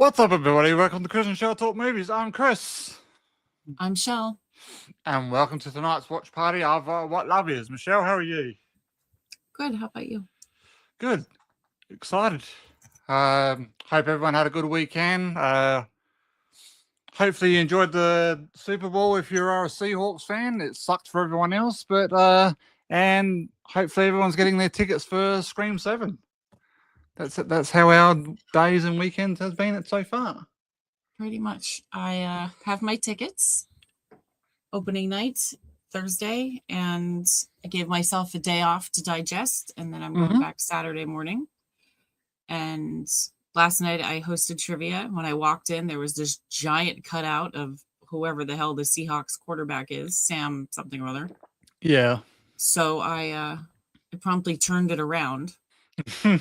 What's up, everybody? Welcome to Chris and Shell Talk Movies. I'm Chris. I'm Shell. And welcome to tonight's watch party of What Love Is. Michelle, how are you? Good. How about you? Good. Excited. Hope everyone had a good weekend. Hopefully you enjoyed the Super Bowl if you're a Seahawks fan. It sucked for everyone else, but and hopefully everyone's getting their tickets for Scream 7. That's how our days and weekends has been so far. Pretty much. I have my tickets. Opening night, Thursday, and I gave myself a day off to digest, and then I'm going back Saturday morning. And last night I hosted trivia. When I walked in, there was this giant cutout of whoever the hell the Seahawks quarterback is, Sam something or other. Yeah. So I promptly turned it around.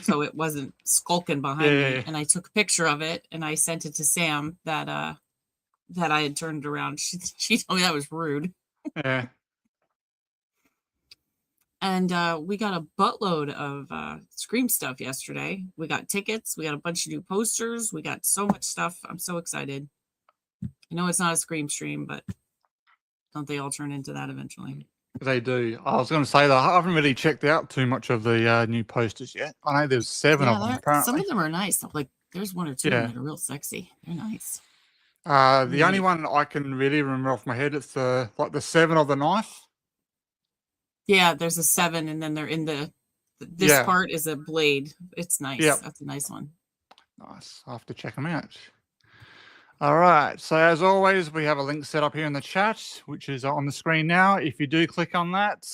So it wasn't skulking behind me, and I took a picture of it and I sent it to Sam that I had turned it around. She told me that was rude. Yeah. And we got a buttload of Scream stuff yesterday. We got tickets. We got a bunch of new posters. We got so much stuff. I'm so excited. I know it's not a Scream stream, but don't they all turn into that eventually? They do. I was going to say that I haven't really checked out too much of the new posters yet. I know there's 7 of them, apparently. Some of them are nice. Like, there's 1 or 2 that are real sexy. They're nice. The only one I can really remember off my head, it's the 7 of the knife. Yeah, there's a 7, and then they're in this part is a blade. It's nice. Yep. That's a nice one. Nice. I'll have to check them out. All right. So as always, we have a link set up here in the chat, which is on the screen now. If you do click on that,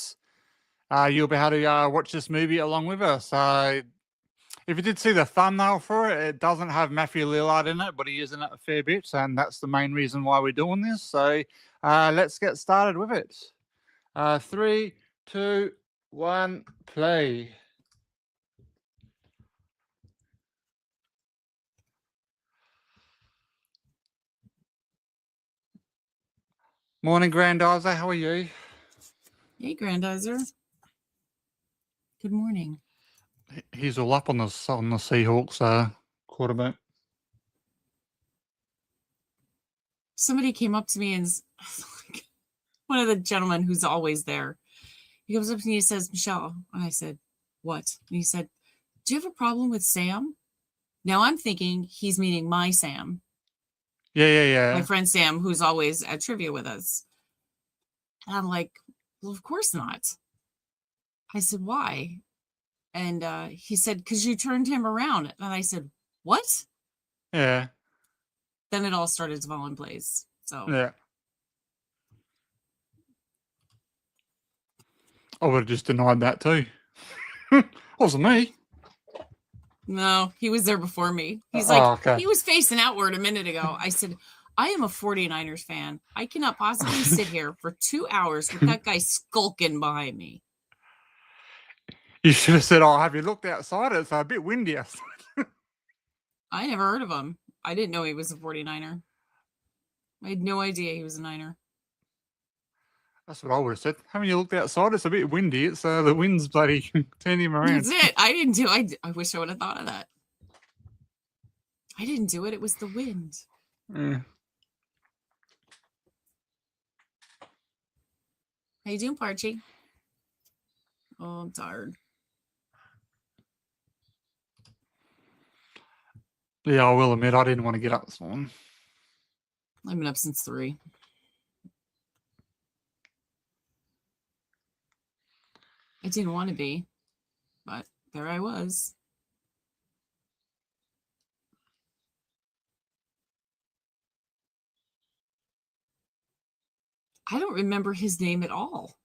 you'll be able to watch this movie along with us. If you did see the thumbnail for it, it doesn't have Matthew Lillard in it, but he is in it a fair bit, and that's the main reason why we're doing this. So let's get started with it. 3, 2, 1, play. Morning, Grandizer. How are you? Hey, Grandizer. Good morning. He's all up on the Seahawks quarterback. Somebody came up to me and one of the gentlemen who's always there. He comes up to me and says, Michelle. And I said, what? And he said, do you have a problem with Sam? Now I'm thinking he's meaning my Sam. Yeah. My friend Sam, who's always at trivia with us. And I'm like, well, of course not. I said, why? And he said, because you turned him around. And I said, what? Yeah. Then it all started to fall in place. So yeah. I would have just denied that too. Wasn't me. No, he was there before me. He's like, He was facing outward a minute ago. I said, I am a 49ers fan. I cannot possibly sit here for 2 hours with that guy skulking behind me. You should have said, have you looked outside? It's a bit windy outside. I never heard of him. I didn't know he was a 49er. I had no idea he was a Niner. That's what I would have said. Haven't you looked outside? It's a bit windy. It's the wind's bloody turning him around. That's it. I didn't do it. I wish I would have thought of that. I didn't do it. It was the wind. Yeah. How you doing, Parchy? Oh, I'm tired. Yeah, I will admit I didn't want to get up this morning. I've been up since 3. I didn't want to be, but there I was. I don't remember his name at all.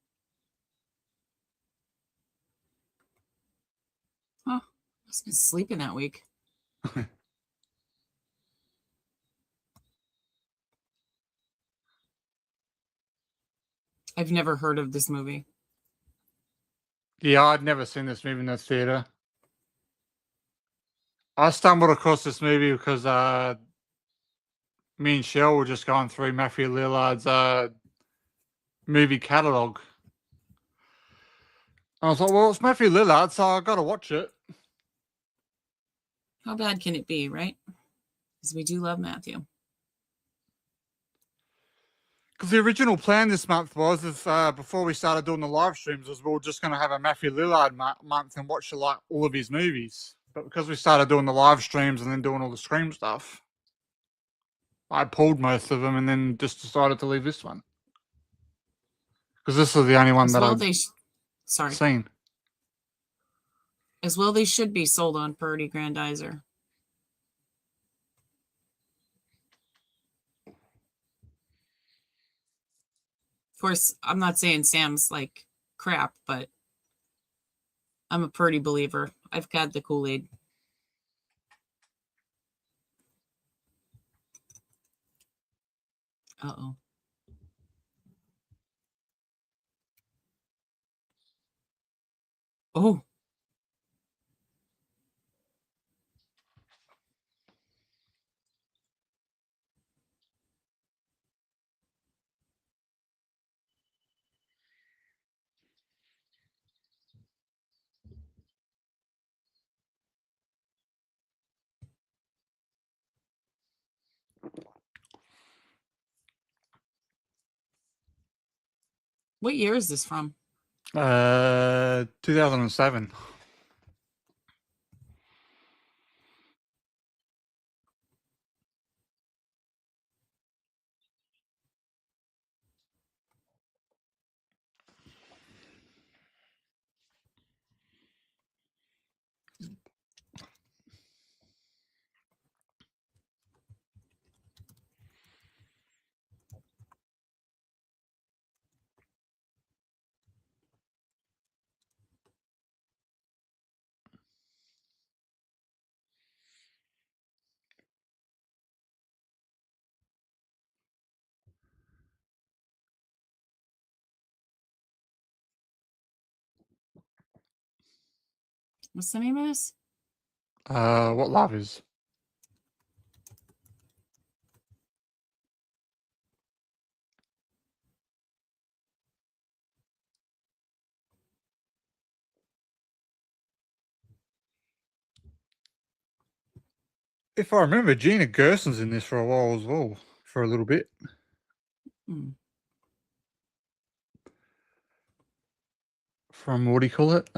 Huh. Must have been sleeping that week. I've never heard of this movie. Yeah, I'd never seen this movie in the theater. I stumbled across this movie because me and Shell were just going through Matthew Lillard's movie catalog. I was like, well, it's Matthew Lillard, so I got to watch it. How bad can it be, right? Because we do love Matthew. Because the original plan this month was, before we started doing the live streams, was we were just going to have a Matthew Lillard month and watch like all of his movies. But because we started doing the live streams and then doing all the Scream stuff, I pulled most of them and then just decided to leave this one. Because this is the only one As that well, I've seen. As well, they should be sold on Purdy Grandizer. Of course, I'm not saying Sam's like crap, but I'm a Purdy believer. I've got the Kool-Aid. Uh-oh. Oh. What year is this from? 2007. What's the name of this? What Love Is. If I remember, Gina Gerson's in this for a while as well, for a little bit. From what do you call it?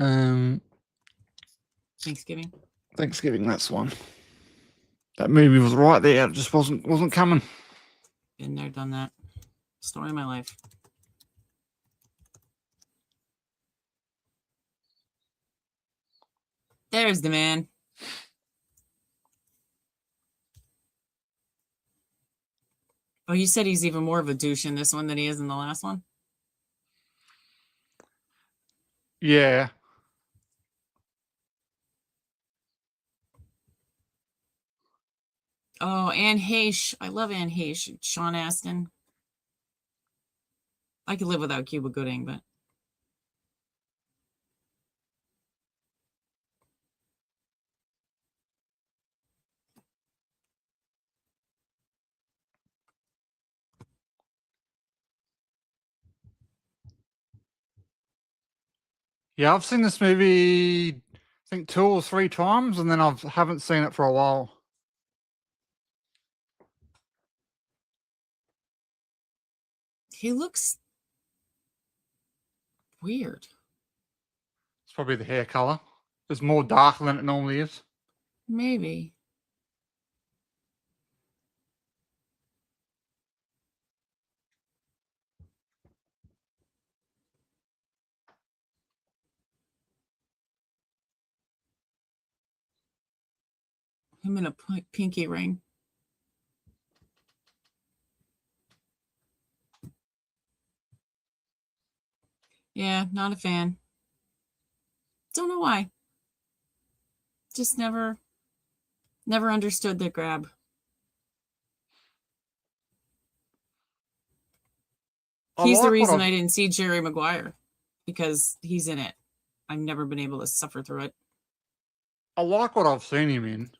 Thanksgiving. Thanksgiving, that's the one. That movie was right there. It just wasn't coming. Been there, done that. Story of my life. There's the man. Oh, you said he's even more of a douche in this one than he is in the last one? Yeah. Oh, Anne Heche. I love Anne Heche. Sean Astin. I could live without Cuba Gooding, but... Yeah, I've seen this movie, I think 2 or 3 times, and then I haven't seen it for a while. He looks weird. It's probably the hair color. It's more darker than it normally is. Maybe. Him in a pinky ring. Yeah, not a fan. Don't know why. Just never understood the grab. He's the reason I didn't see Jerry Maguire, because he's in it. I've never been able to suffer through it. I like what I've seen him in,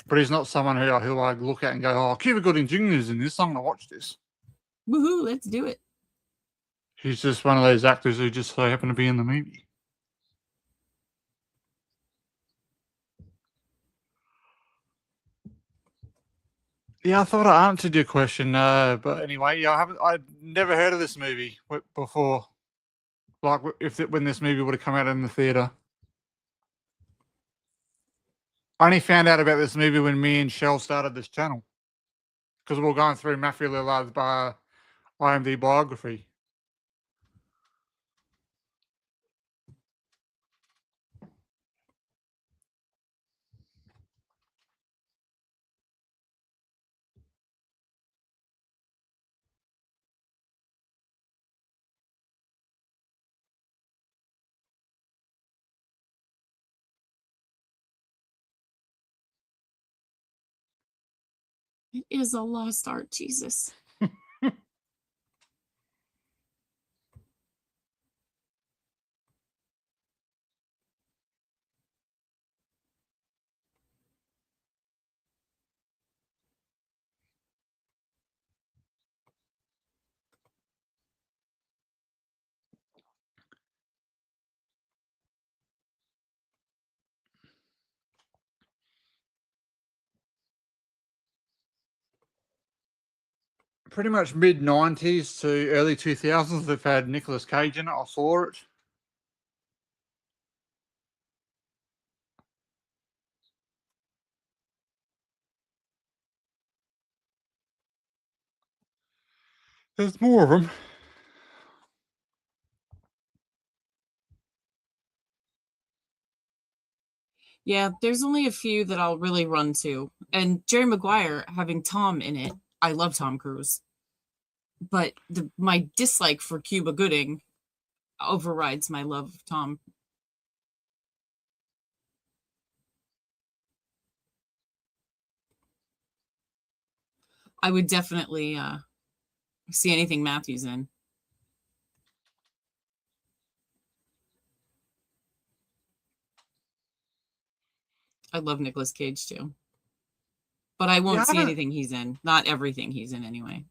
but he's not someone who I look at and go, oh, Cuba Gooding Jr. is in this. I'm going to watch this. Woohoo, let's do it. He's just one of those actors who just so happen to be in the movie. Yeah, I thought I answered your question, but anyway, yeah, I'd never heard of this movie before. Like, when this movie would have come out in the theater, I only found out about this movie when me and Shell started this channel because we were going through Matthew Lillard's IMDb biography. It is a lost art, Jesus. Pretty much mid 90s to early 2000s, they've had Nicolas Cage in it. I saw it. There's more of them. Yeah, there's only a few that I'll really run to. And Jerry Maguire having Tom in it. I love Tom Cruise. But my dislike for Cuba Gooding overrides my love of Tom. I would definitely see anything Matthew's in. I love Nicolas Cage too. But I won't see anything he's in. Not everything he's in anyway.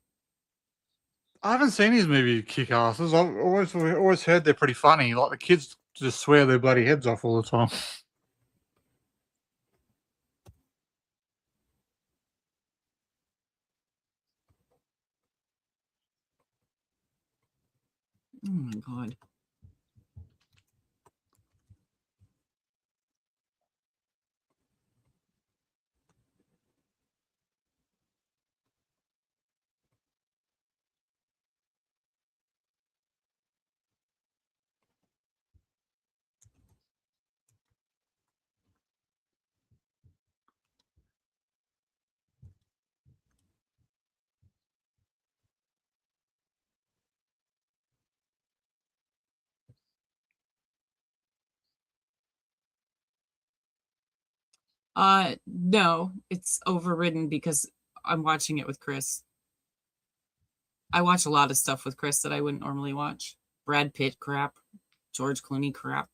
I haven't seen his movie Kick-Asses. I've always heard they're pretty funny. Like, the kids just swear their bloody heads off all the time. Oh my God. No, it's overridden because I'm watching it with Chris. I watch a lot of stuff with Chris that I wouldn't normally watch. Brad Pitt crap, George Clooney crap.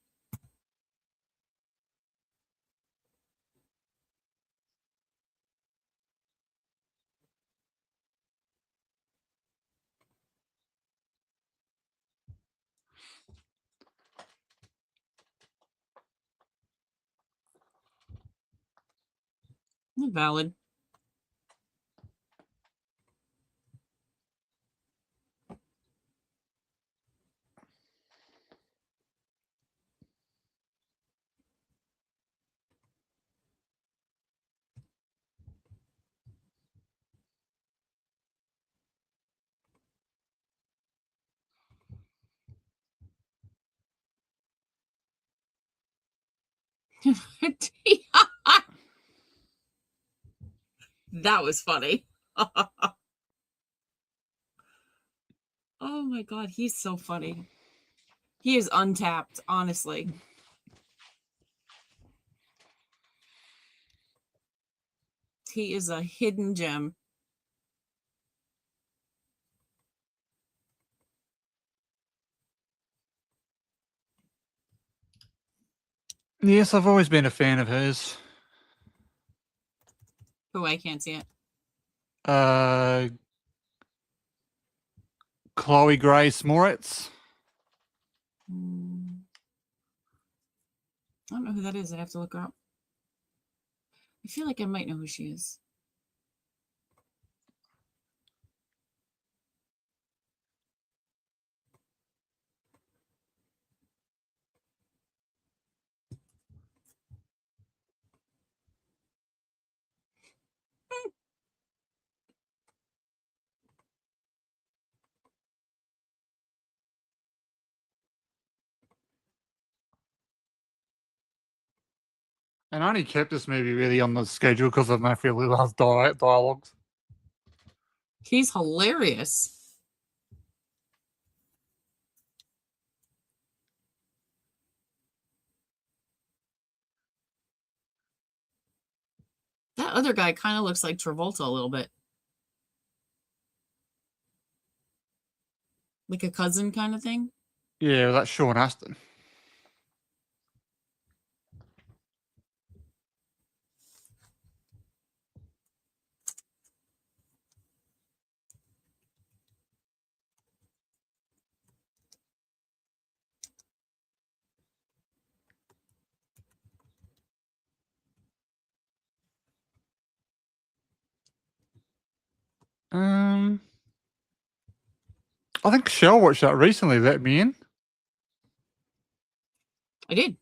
Valid. That was funny. Oh my God, he's so funny. He is untapped, honestly. He is a hidden gem. Yes, I've always been a fan of hers. Oh, I can't see it. Chloe Grace Moritz. I don't know who that is. I'd have to look her up. I feel like I might know who she is. And I only kept this movie really on the schedule because of Matthew Lillard's dialogues. He's hilarious. That other guy kind of looks like Travolta a little bit. Like a cousin kind of thing. Yeah, that's Sean Astin. I think Shell watched that recently. Let me in. I did.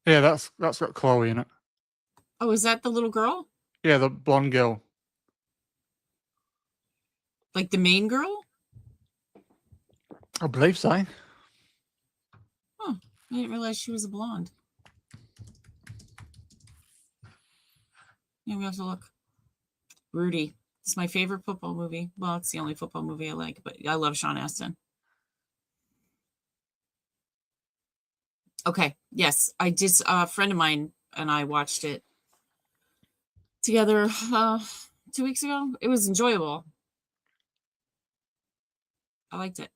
Yeah, that's got Chloe in it. Oh, is that the little girl? Yeah, the blonde girl. Like the main girl? I believe so. Huh. I didn't realize she was a blonde. Yeah, we have to look. Rudy. It's my favorite football movie. Well, it's the only football movie I like, but I love Sean Astin. Okay. Yes, I just a friend of mine and I watched it together 2 weeks ago. It was enjoyable. I liked it.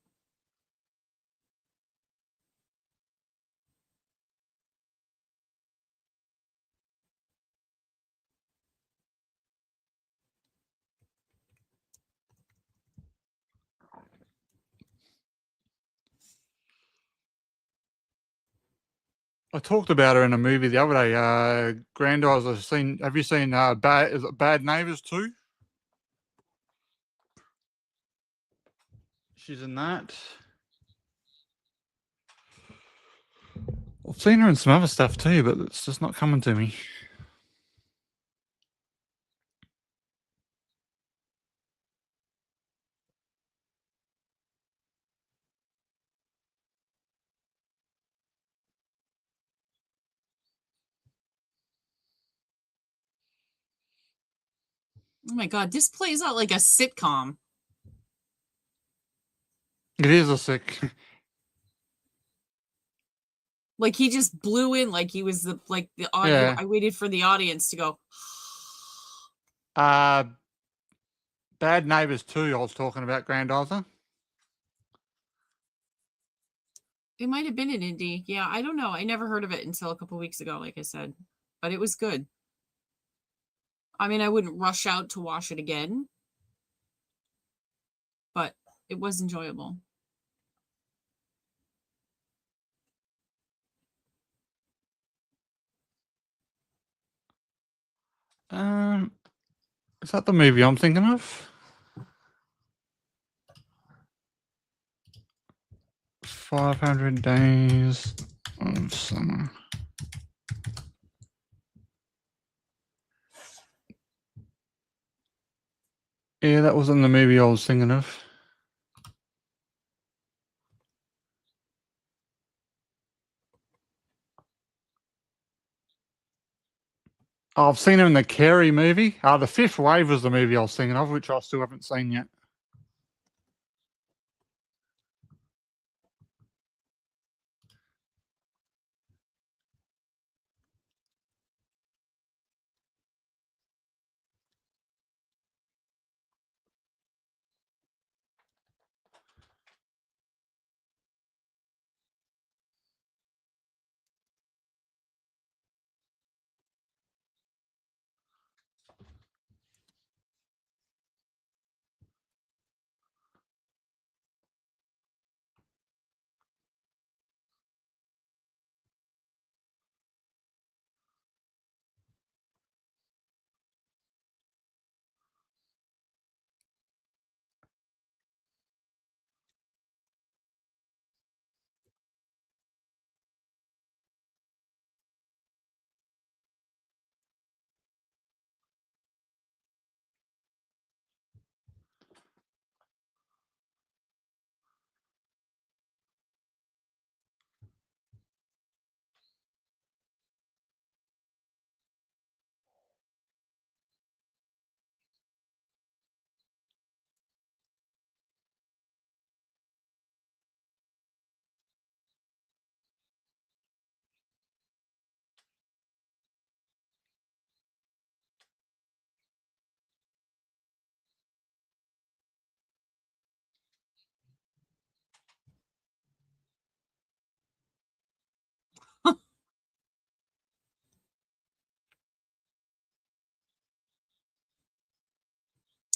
I talked about her in a movie the other day. Grandize. Have you seen Bad Neighbors 2? She's in that. I've seen her in some other stuff too, but it's just not coming to me. Oh my god, this plays out like a sitcom. It is a sick. Like he just blew in like he was the audio. Yeah. I waited for the audience to go. Bad Neighbors 2, I was talking about, Grandizer. It might have been an indie. Yeah, I don't know. I never heard of it until a couple weeks ago, like I said. But it was good. I mean, I wouldn't rush out to watch it again, but it was enjoyable. Is that the movie I'm thinking of? 500 Days of Summer. Yeah, that wasn't the movie I was thinking of. Oh, I've seen him in the Carrie movie. The Fifth Wave was the movie I was thinking of, which I still haven't seen yet.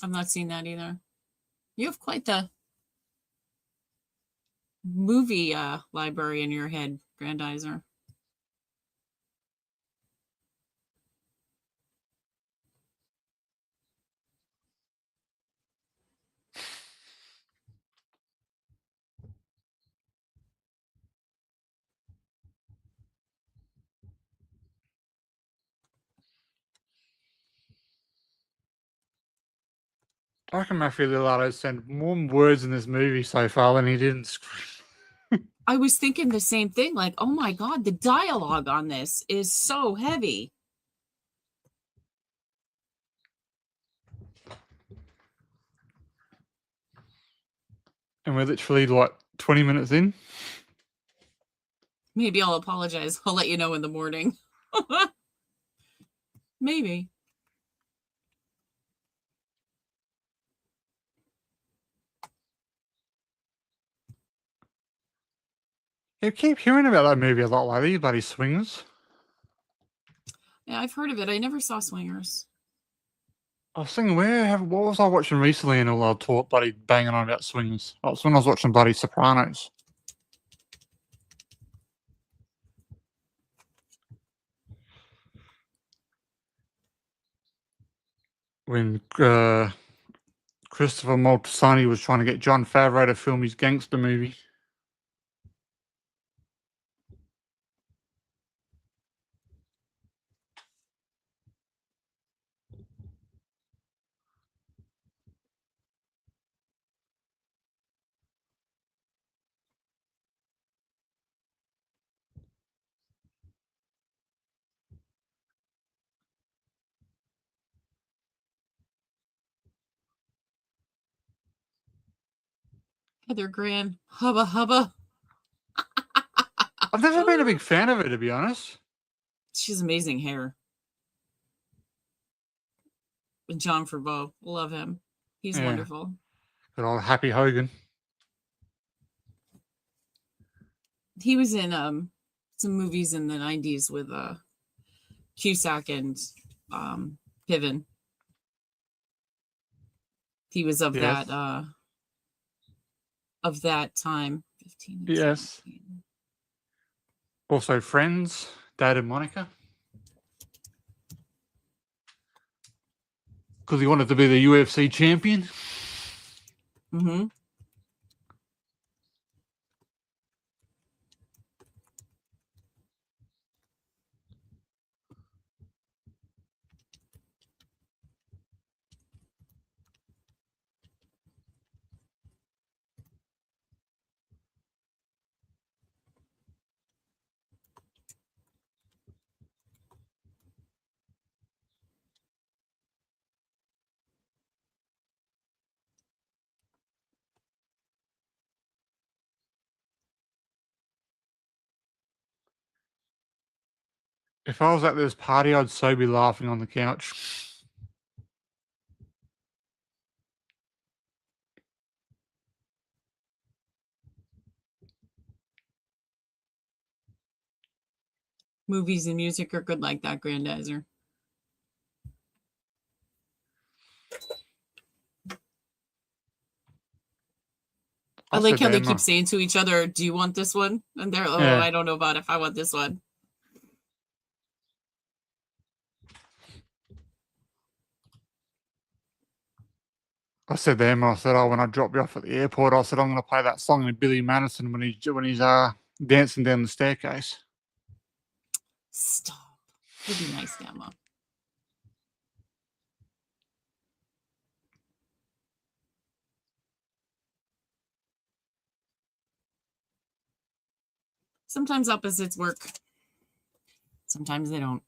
I've not seen that either. You have quite the movie library in your head, Grandizer. I reckon Matthew Lillard has said more words in this movie so far than he did in script. I was thinking the same thing. Like, oh my God, the dialogue on this is so heavy. And we're literally, 20 minutes in? Maybe I'll apologize. I'll let you know in the morning. Maybe. You keep hearing about that movie a lot lately, bloody Swingers. Yeah, I've heard of it. I never saw Swingers. I was thinking, what was I watching recently and all I taught bloody banging on about Swingers? Oh, it's when I was watching bloody Sopranos. When Christopher Moltisanti was trying to get Jon Favreau to film his gangster movie. Heather Graham, Hubba Hubba. I've never been a big fan of her, to be honest. She's amazing hair. And John Favreau, love him. He's wonderful. Good old Happy Hogan. He was in some movies in the 90s with Cusack and Piven. He was of Yes. that time. 15 and Yes. 17. Also Friends, Dad and Monica. Because he wanted to be the UFC champion. Mm-hmm. If I was at this party, I'd so be laughing on the couch. Movies and music are good like that, Grandizer. I like how they keep saying to each other, do you want this one? And they're, I don't know about if I want this one. I said to Emma, I said, when I drop you off at the airport, I said, I'm going to play that song with Billy Madison when he's dancing down the staircase. Stop. It'd be nice, Emma. Sometimes opposites work. Sometimes they don't.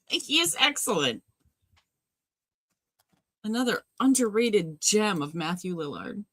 He is excellent. Another underrated gem of Matthew Lillard.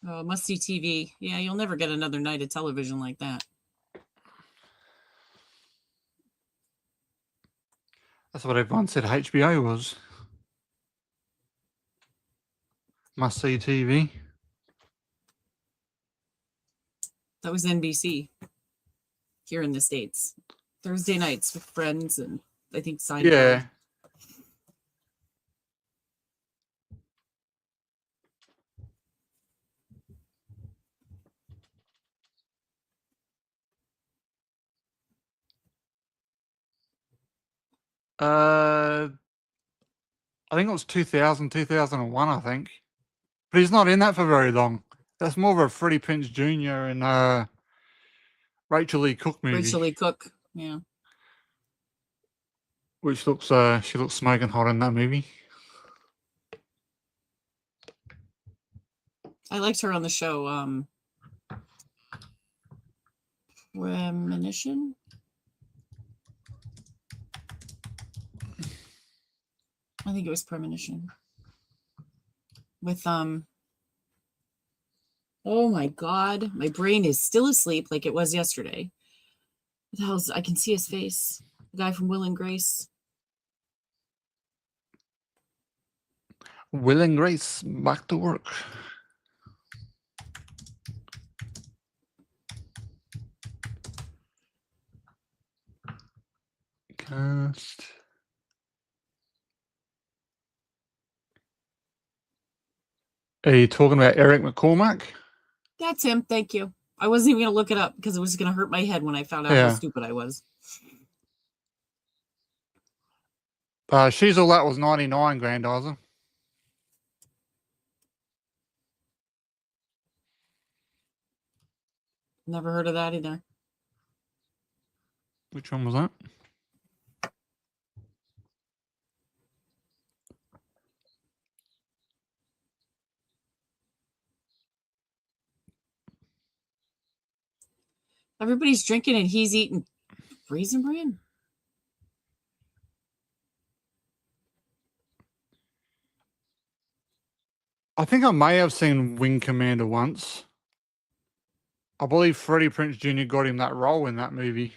Must see TV. Yeah, you'll never get another night of television like that. That's what everyone said HBO was. Must see TV. That was NBC here in the States. Thursday nights with Friends and I think Seinfeld. Yeah. I think it was 2000, 2001, I think. But he's not in that for very long. That's more of a Freddie Prinze Jr. and Rachel Lee Cook movie. Rachel Lee Cook, yeah. Which looks, she looks smoking hot in that movie. I liked her on the show, Premonition? I think it was Premonition. With, oh my God, my brain is still asleep like it was yesterday. What the hell's, I can see his face. The guy from Will and Grace. Will and Grace, back to work. Cast. Are you talking about Eric McCormack? That's him. Thank you. I wasn't even going to look it up because it was going to hurt my head when I found out how stupid I was. She's All That was 99, Grandizer. Never heard of that either. Which one was that? Everybody's drinking and he's eating Raisin Bran. I think I may have seen Wing Commander once. I believe Freddie Prinze Jr. got him that role in that movie.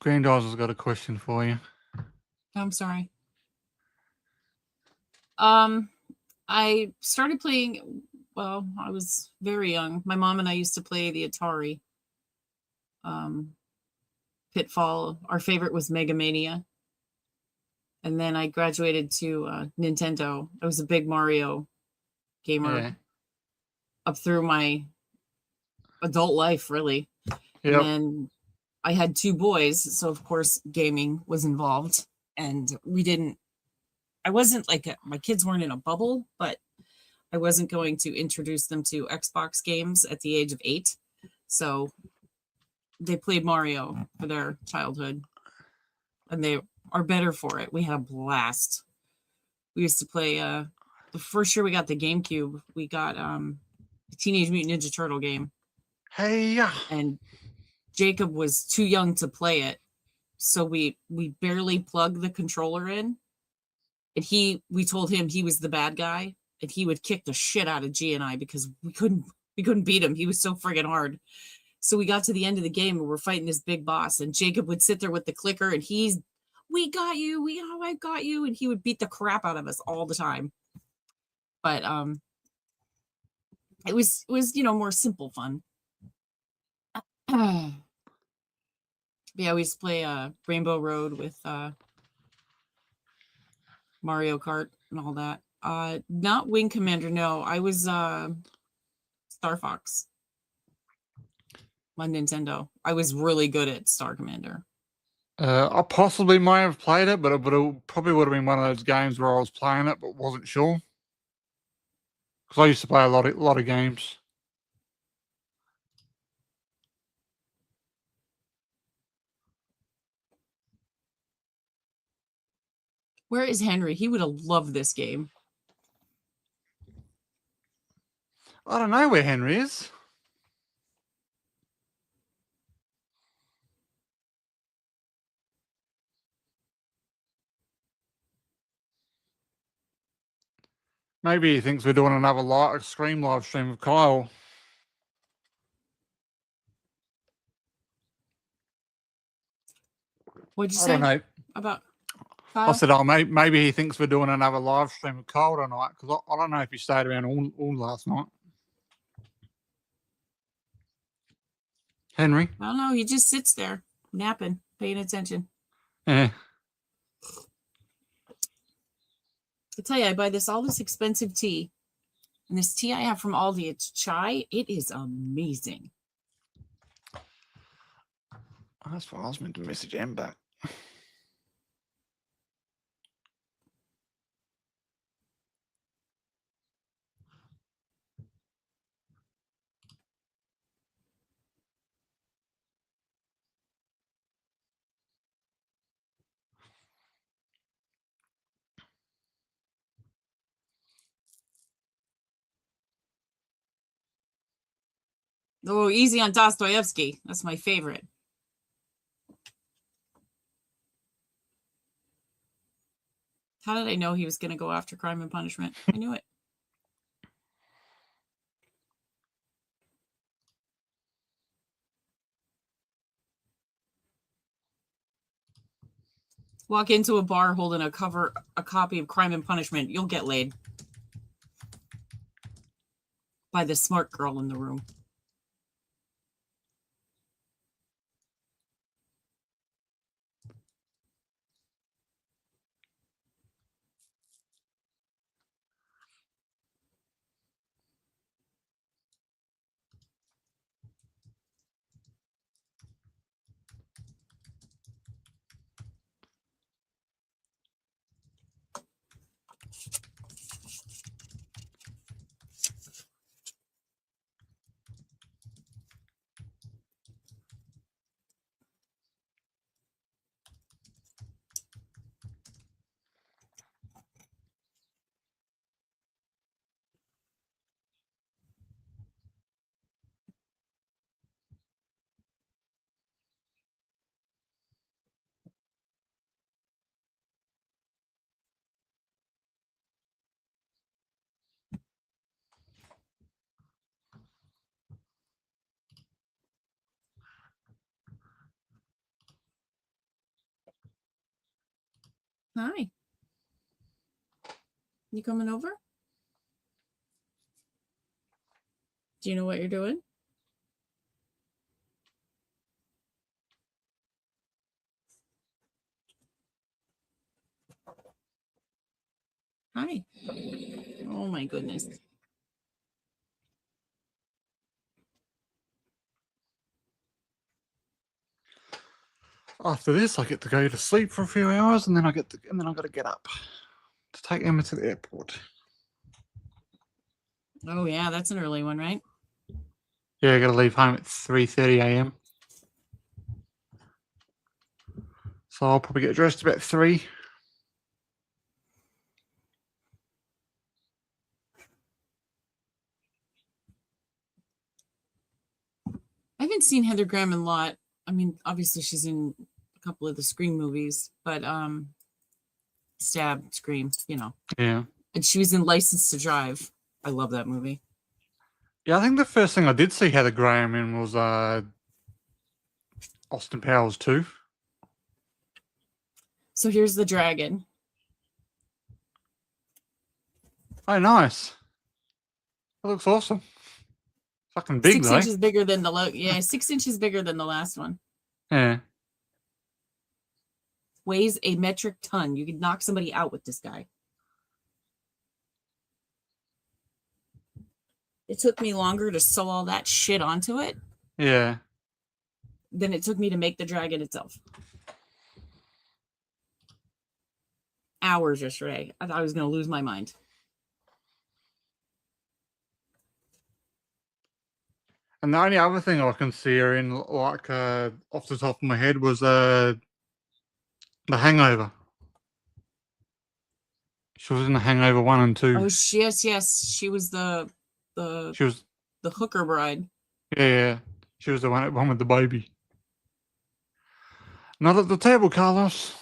Grandizer's got a question for you. I'm sorry. I started playing, well, I was very young. My mom and I used to play the Atari. Pitfall. Our favorite was Mega Mania. And then I graduated to Nintendo. I was a big Mario gamer up through my adult life, really. Yep. And then I had 2 boys, so of course gaming was involved. And I wasn't like, my kids weren't in a bubble, but I wasn't going to introduce them to Xbox games at the age of 8. So they played Mario for their childhood. And they are better for it. We had a blast. We used to play, the first year we got the GameCube, we got the Teenage Mutant Ninja Turtle game. Hey, yeah. And Jacob was too young to play it. So we barely plugged the controller in. And we told him he was the bad guy. And he would kick the shit out of G and I because we couldn't beat him. He was so friggin' hard. So we got to the end of the game and we're fighting this big boss. And Jacob would sit there with the clicker and we got you. I got you. And he would beat the crap out of us all the time. But it was more simple fun. Yeah, we used to play Rainbow Road with Mario Kart and all that. Not Wing Commander, no. I was Star Fox. on Nintendo. I was really good at Star Commander. I possibly may have played it, but it probably would have been one of those games where I was playing it but wasn't sure. Because I used to play a lot of games. Where is Henry? He would have loved this game. I don't know where Henry is. Maybe he thinks we're doing another live stream with Kyle. What'd you I say don't know. about I Kyle? said, oh, maybe he thinks we're doing another live stream with Kyle tonight, because I don't know if he stayed around all last night. Henry? I don't know. He just sits there napping, paying attention. Yeah. I tell you, I buy all this expensive tea. And this tea I have from Aldi, it's chai. It is amazing. Oh, that's what I was meant to message Em back. Oh, easy on Dostoevsky. That's my favorite. How did I know he was going to go after Crime and Punishment? I knew it. Walk into a bar holding a copy of Crime and Punishment. You'll get laid by the smart girl in the room. Hi. You coming over? Do you know what you're doing? Hi. Oh my goodness. After this, I get to go to sleep for a few hours, and then I got to get up to take Emma to the airport. Oh yeah, that's an early one, right? Yeah, I got to leave home at 3:30 a.m. So I'll probably get dressed about 3. I haven't seen Heather Graham a lot. I mean, obviously she's in a couple of the Scream movies, but Stab, Scream, you know. Yeah. And she was in License to Drive. I love that movie. Yeah, I think the first thing I did see Heather Graham in was Austin Powers 2. So here's the dragon. Oh, nice. That looks awesome. Fucking big, 6 though. inches bigger than 6 inches bigger than the last one. Yeah. Weighs a metric ton. You could knock somebody out with this guy. It took me longer to sew all that shit onto it. Yeah. than it took me to make the dragon itself. Hours yesterday. I thought I was going to lose my mind. And the only other thing I can see her in, like off the top of my head, was The Hangover. She was in The Hangover 1 and 2. Oh, yes. She was the She was, hooker bride. yeah. She was the one with the baby. Not at the table, Carlos.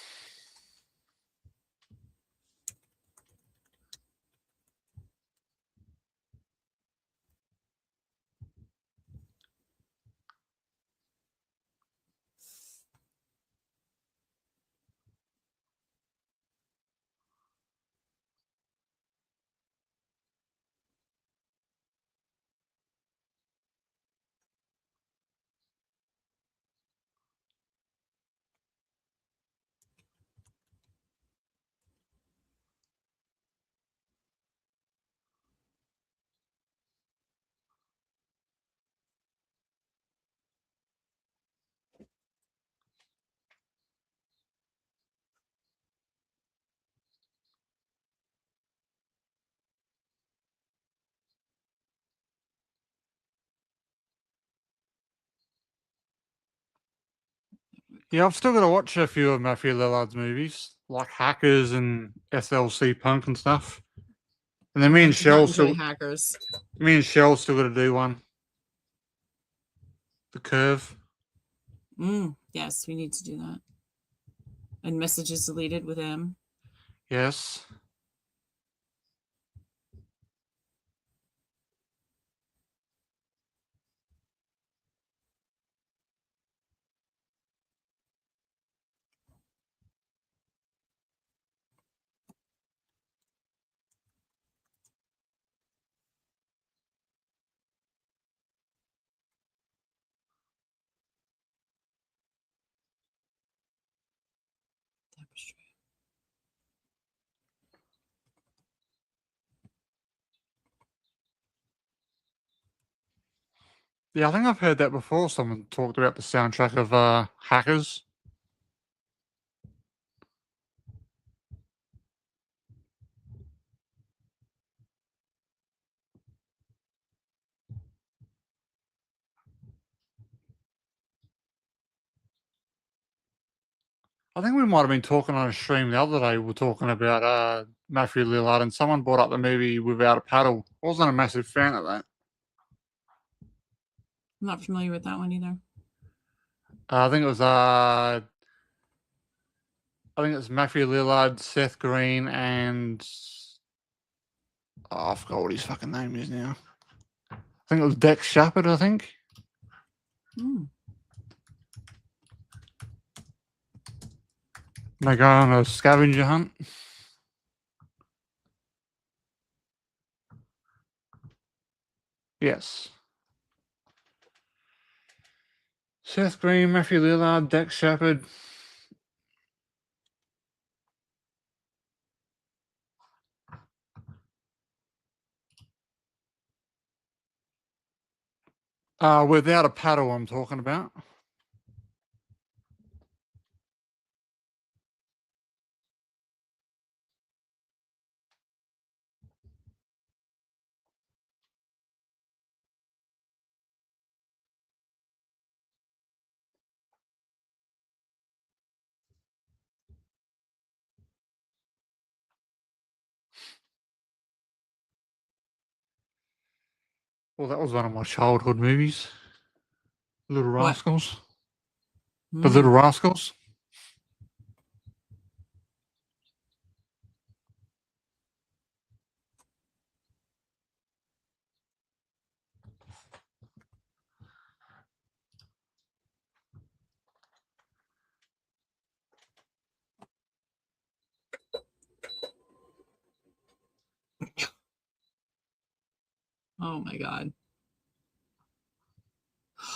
Yeah, I've still got to watch a few of Matthew Lillard's movies, like Hackers and SLC Punk and stuff. And then me and Shell still got to do one. The Curve. Yes, we need to do that. And Messages Deleted with him. Yes. Yeah, I think I've heard that before. Someone talked about the soundtrack of Hackers. I think we might have been talking on a stream the other day. We were talking about Matthew Lillard, and someone brought up the movie Without a Paddle. I wasn't a massive fan of that. I'm not familiar with that one either. I think it was Matthew Lillard, Seth Green, and I forgot what his fucking name is now. I think it was Dex Shepard, I think. They go on a scavenger hunt. Yes. Seth Green, Matthew Lillard, Dex Shepard. Without a Paddle, I'm talking about. Well, that was one of my childhood movies. Little Rascals. The Little Rascals. Oh my God.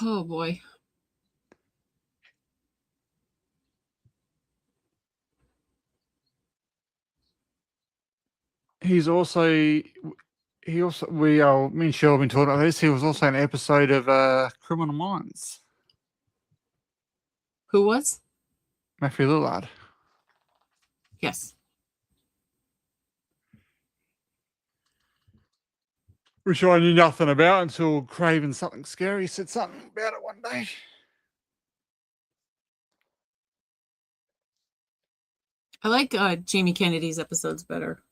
Oh boy. Me and Cheryl have been talking about this. He was also an episode of Criminal Minds. Who was? Matthew Lillard. Yes. Which I knew nothing about until Craven Something Scary said something about it one day. I like Jamie Kennedy's episodes better.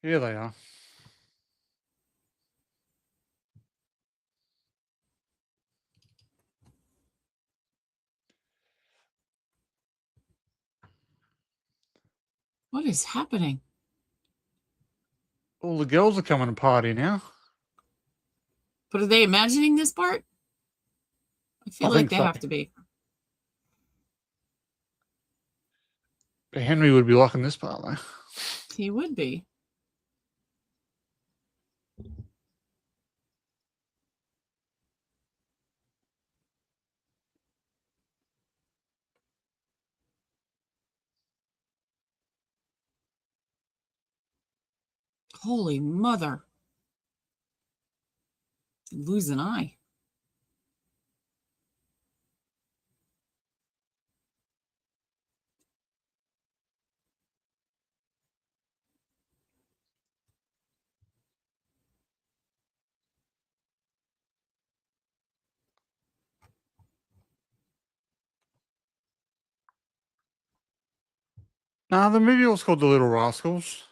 Here they are. What is happening? All the girls are coming to party now. But are they imagining this part? I feel I like think they so. have to be. But Henry would be liking this part, though. He would be. Holy mother. Lose an eye. Nah, the movie was called The Little Rascals.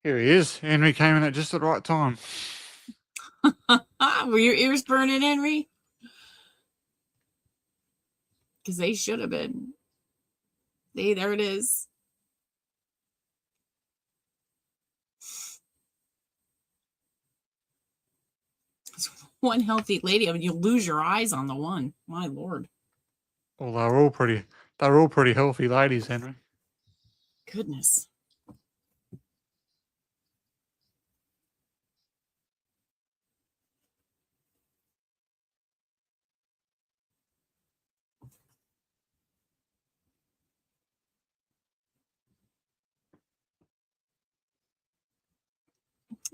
Here he is. Henry came in at just the right time. Were your ears burning, Henry? Because they should have been. See, there it is. One healthy lady. I mean, you lose your eyes on the one. My lord. Well, they're all pretty healthy ladies, Henry. Goodness.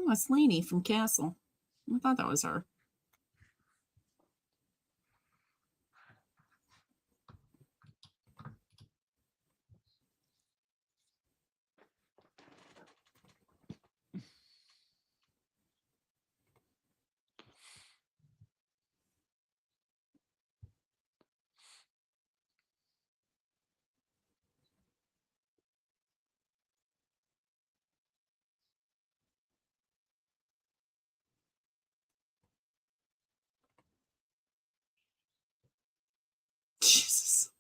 Oh, it's Lainey from Castle. I thought that was her. Jesus.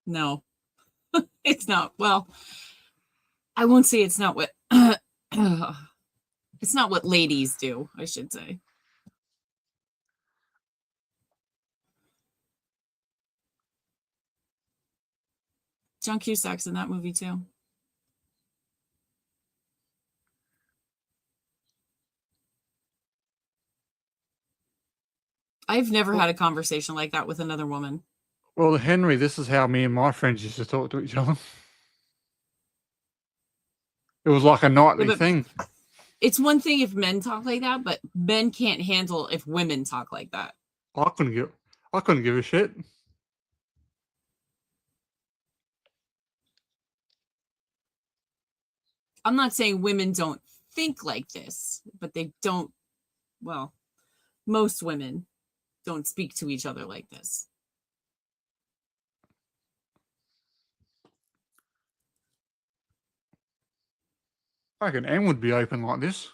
No, it's not. Well, I won't say it's not what it's not what ladies do, I should say. John Cusack's in that movie too. I've never had a conversation like that with another woman. Well, Henry, this is how me and my friends used to talk to each other. It was like a nightly thing. It's one thing if men talk like that, but men can't handle if women talk like that. I couldn't give a shit. I'm not saying women don't think like this, but they don't. Well, most women don't speak to each other like this. I reckon M would be open like this.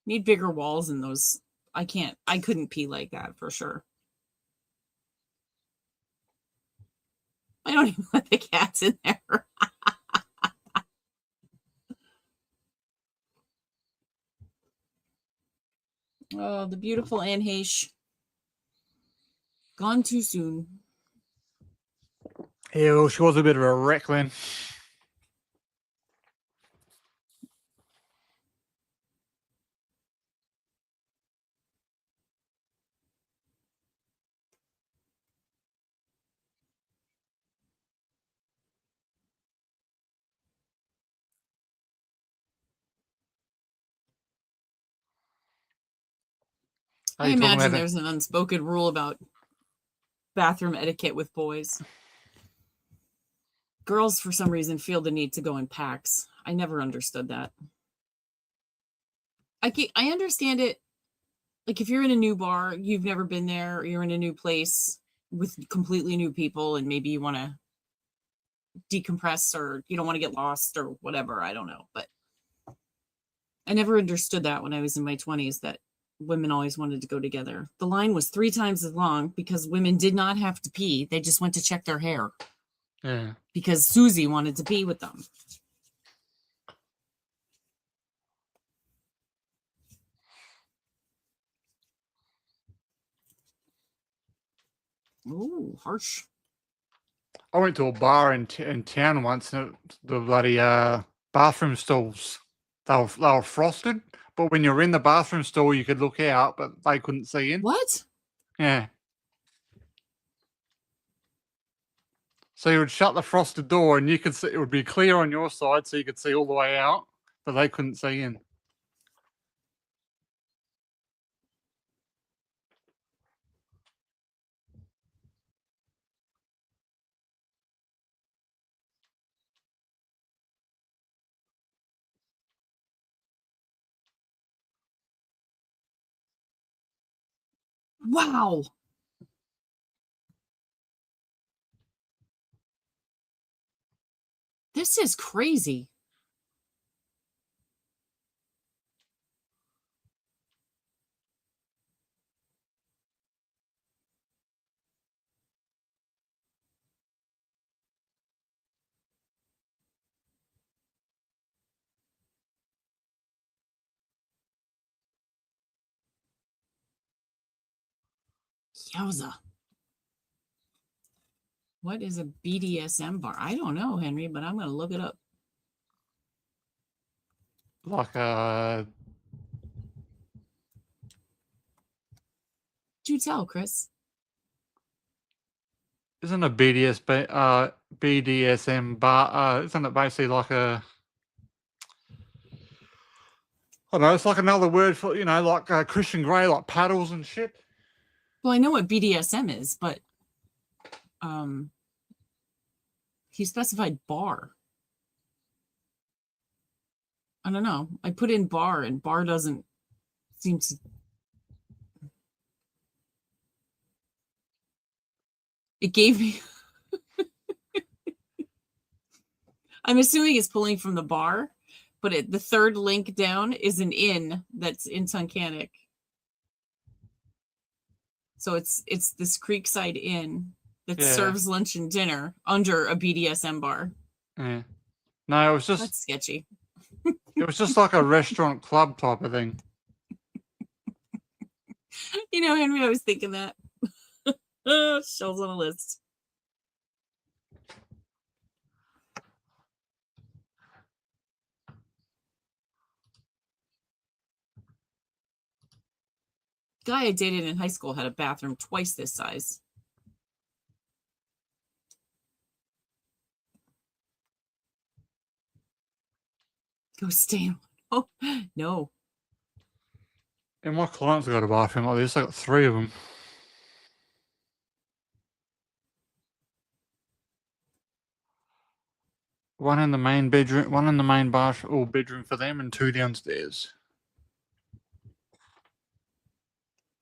Need bigger walls in those. I couldn't pee like that for sure. I don't even let the cats in there. Oh, the beautiful Anne Heche. Gone too soon. Yeah, well, she was a bit of a wreck then. How I you talking imagine about there's an unspoken rule about bathroom etiquette with boys. Girls, for some reason, feel the need to go in packs. I never understood that. I understand it. Like if you're in a new bar, you've never been there, or you're in a new place with completely new people, and maybe you want to decompress or you don't want to get lost or whatever. I don't know. But I never understood that when I was in my 20s, that women always wanted to go together. The line was 3 times as long because women did not have to pee. They just went to check their hair. Yeah. Because Susie wanted to pee with them. Ooh, harsh. I went to a bar in town once, and the bloody bathroom stalls, they were frosted, but when you're in the bathroom stall, you could look out, but they couldn't see in. What? Yeah. So you would shut the frosted door, and you could see, it would be clear on your side, so you could see all the way out, but they couldn't see in. Wow. This is crazy. Yowza. What is a BDSM bar? I don't know, Henry, but I'm going to look it up. Like Do tell, Chris. isn't a BDSM bar? Isn't it basically like a? I don't know. It's like another word for like Christian Grey, like paddles and shit. Well, I know what BDSM is, but he specified bar. I don't know. I put in bar, and bar doesn't seem to. It gave me. I'm assuming it's pulling from the bar, but the third link down is an inn that's in Tunkhannock. So it's this Creekside Inn that serves lunch and dinner under a BDSM bar. Yeah. No, it was just That's sketchy. It was just like a restaurant club type of thing. Henry, I was thinking that. Shells on a list. Guy I dated in high school had a bathroom twice this size. Go stay in one. No. And my client's got a bathroom like this. I got 3 of them. One in the main bedroom, one in the main bathroom or bedroom for them, and 2 downstairs.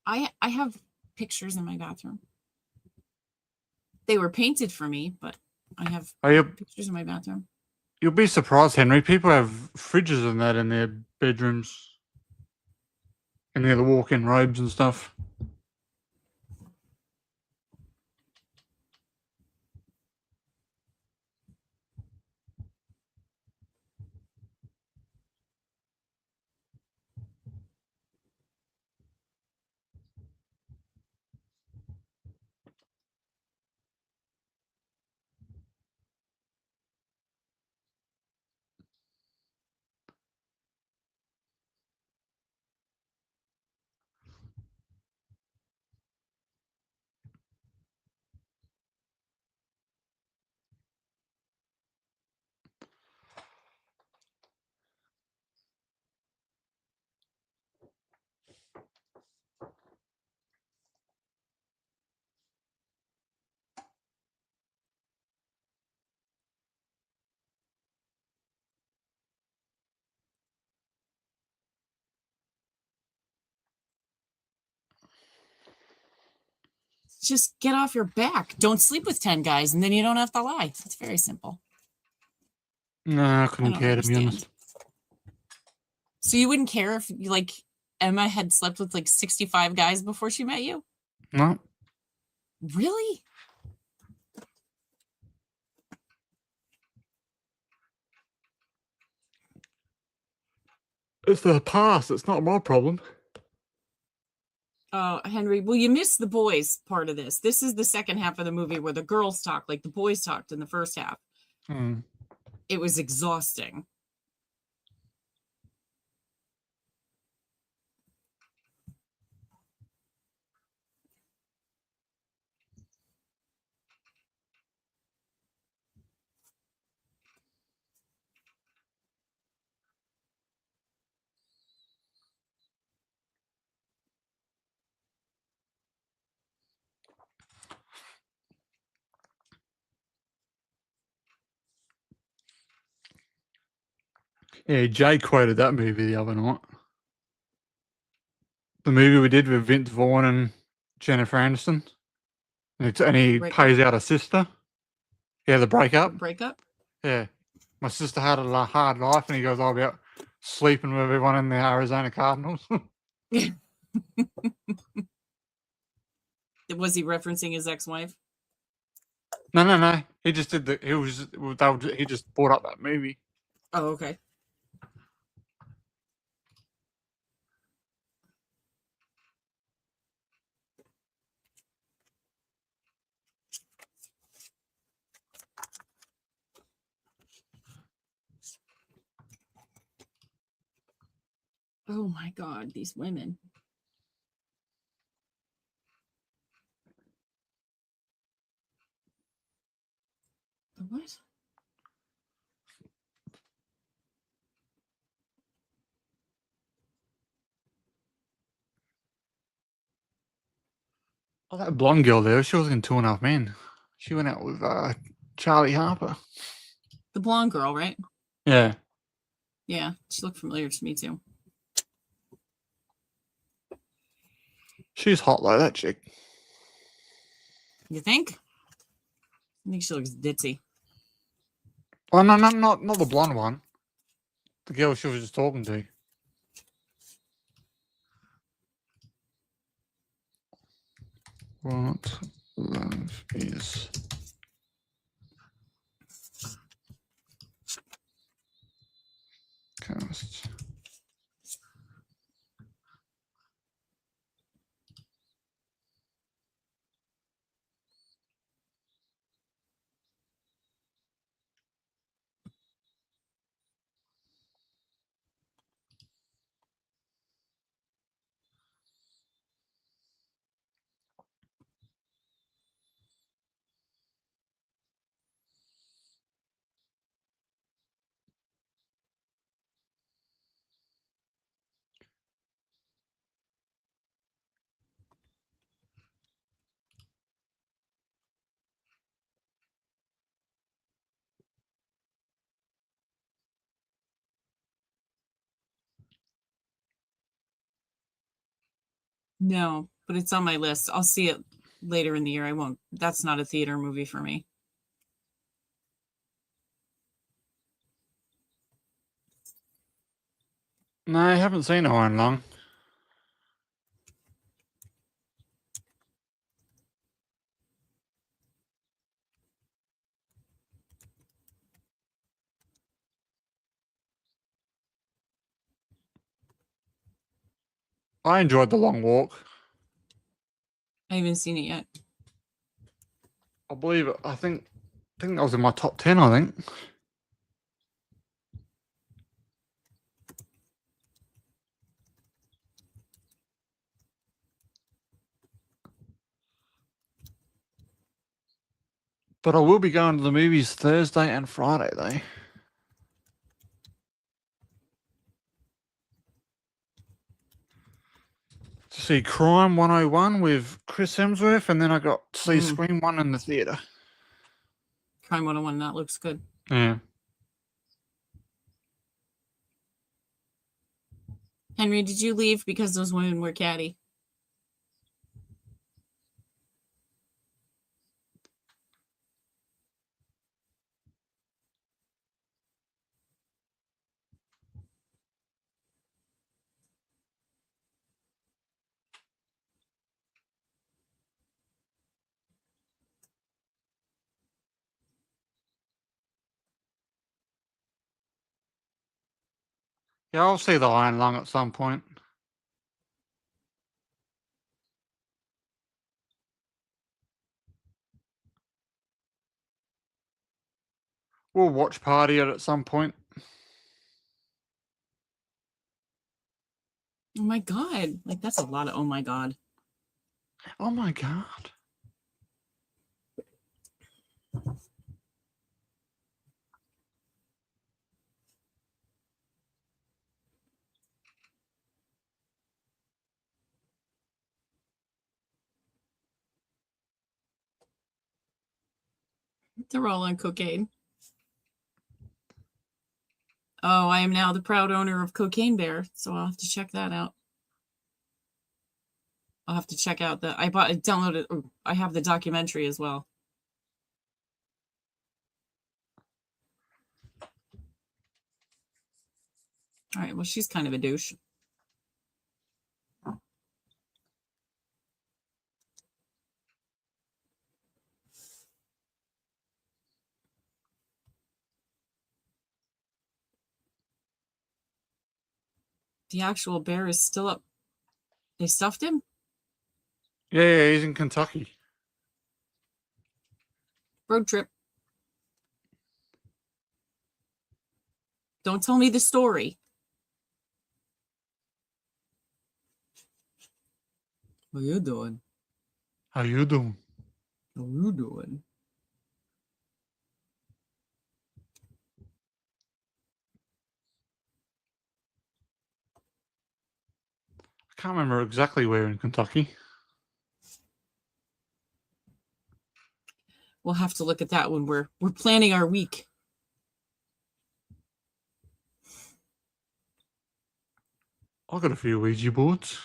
I have pictures in my bathroom. They were painted for me, but I have pictures in my bathroom. You'll be surprised, Henry. People have fridges and that in their bedrooms. And they're the walk-in robes and stuff. Just get off your back. Don't sleep with 10 guys, and then you don't have to lie. It's very simple. No, I couldn't care, to be honest. So you wouldn't care if like Emma had slept with like 65 guys before she met you? No. Really? It's the past. It's not my problem. Oh, Henry, well, you missed the boys part of this. This is the second half of the movie where the girls talk like the boys talked in the first half. It was exhausting. Yeah, Jay quoted that movie the other night. The movie we did with Vince Vaughn and Jennifer Aniston. And he pays out a sister. Yeah, the breakup. Breakup? Yeah. My sister had a hard life, and he goes all about sleeping with everyone in the Arizona Cardinals. Was he referencing his ex-wife? No. He just did he just brought up that movie. Oh, okay. Oh my God, these women. What? Oh, that blonde girl there, she was in 2.5 Men. She went out with Charlie Harper. The blonde girl, right? Yeah. Yeah, she looked familiar to me too. She's hot like that chick. You think? I think she looks ditzy. Oh, no, not the blonde one. The girl she was just talking to. What love is. Cast. No, but it's on my list. I'll see it later in the year. I won't. That's not a theater movie for me. No, I haven't seen Iron Lung. I enjoyed The Long Walk. I haven't seen it yet. I believe it. I think that was in my top 10, I think. But I will be going to the movies Thursday and Friday, though. To see Crime 101 with Chris Hemsworth, and then I got to see Scream 1 in the theater. Crime 101, that looks good. Yeah. Henry, did you leave because those women were catty? Yeah, I'll see the Iron Lung at some point. We'll watch party it at some point. Oh my God. Like, that's a lot of oh my God. Oh my God. They're all on cocaine. Oh, I am now the proud owner of Cocaine Bear, so I'll have to check that out. I'll have to check out I downloaded, I have the documentary as well. All right, well, she's kind of a douche. The actual bear is still up. They stuffed him? Yeah, he's in Kentucky. Road trip. Don't tell me the story. How you doing? How you doing? How you doing? I can't remember exactly where in Kentucky. We'll have to look at that when we're planning our week. I got a few Ouija boards.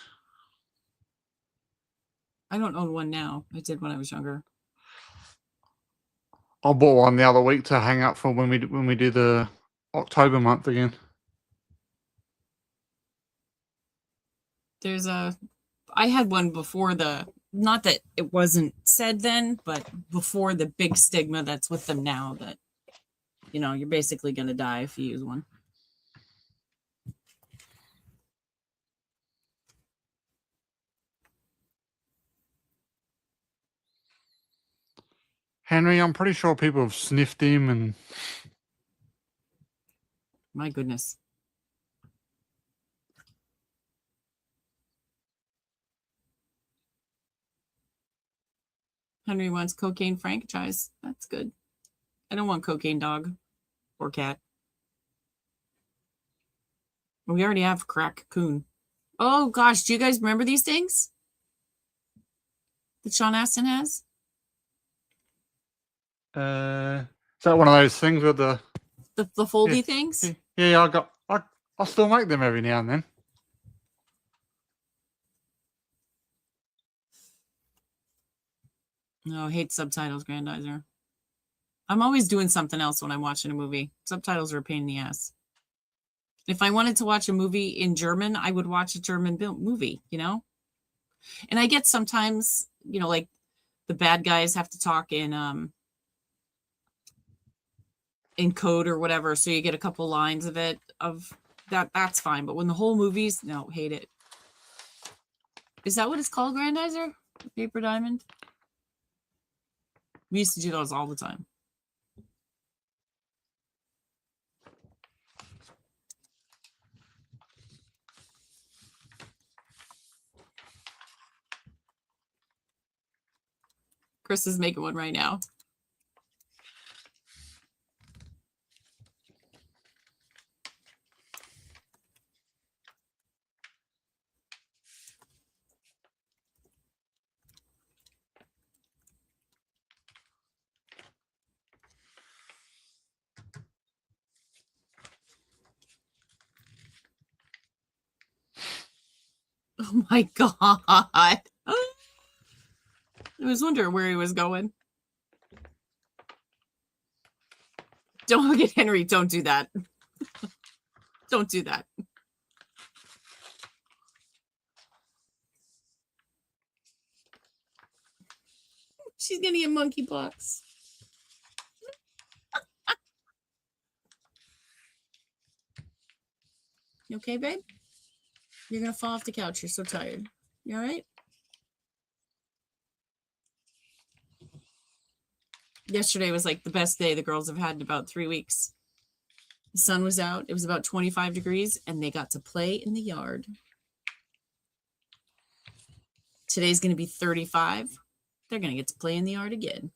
I don't own one now. I did when I was younger. I bought one the other week to hang up for when we do the October month again. I had one before not that it wasn't said then, but before the big stigma that's with them now that, you're basically going to die if you use one. Henry, I'm pretty sure people have sniffed him and... My goodness. Henry wants cocaine franchise. That's good. I don't want cocaine dog or cat. We already have crack coon. Oh gosh, do you guys remember these things that Sean Astin has? Is that one of those things with the foldy things? Yeah, I still make them every now and then. No, I hate subtitles, Grandizer. I'm always doing something else when I'm watching a movie. Subtitles are a pain in the ass. If I wanted to watch a movie in German, I would watch a German movie, you know? And I get sometimes, you know, like the bad guys have to talk in code or whatever, so you get a couple lines of it that's fine. But when the whole movie's, no, hate it. Is that what it's called, Grandizer? Paper Diamond? We used to do those all the time. Chris is making one right now. Oh my God. I was wondering where he was going. Don't look at Henry. Don't do that. Don't do that. She's gonna get monkeypox. You okay, babe? You're gonna fall off the couch. You're so tired. You all right? Yesterday was like the best day the girls have had in about 3 weeks. The sun was out. It was about 25 degrees, and they got to play in the yard. Today's going to be 35. They're going to get to play in the yard again.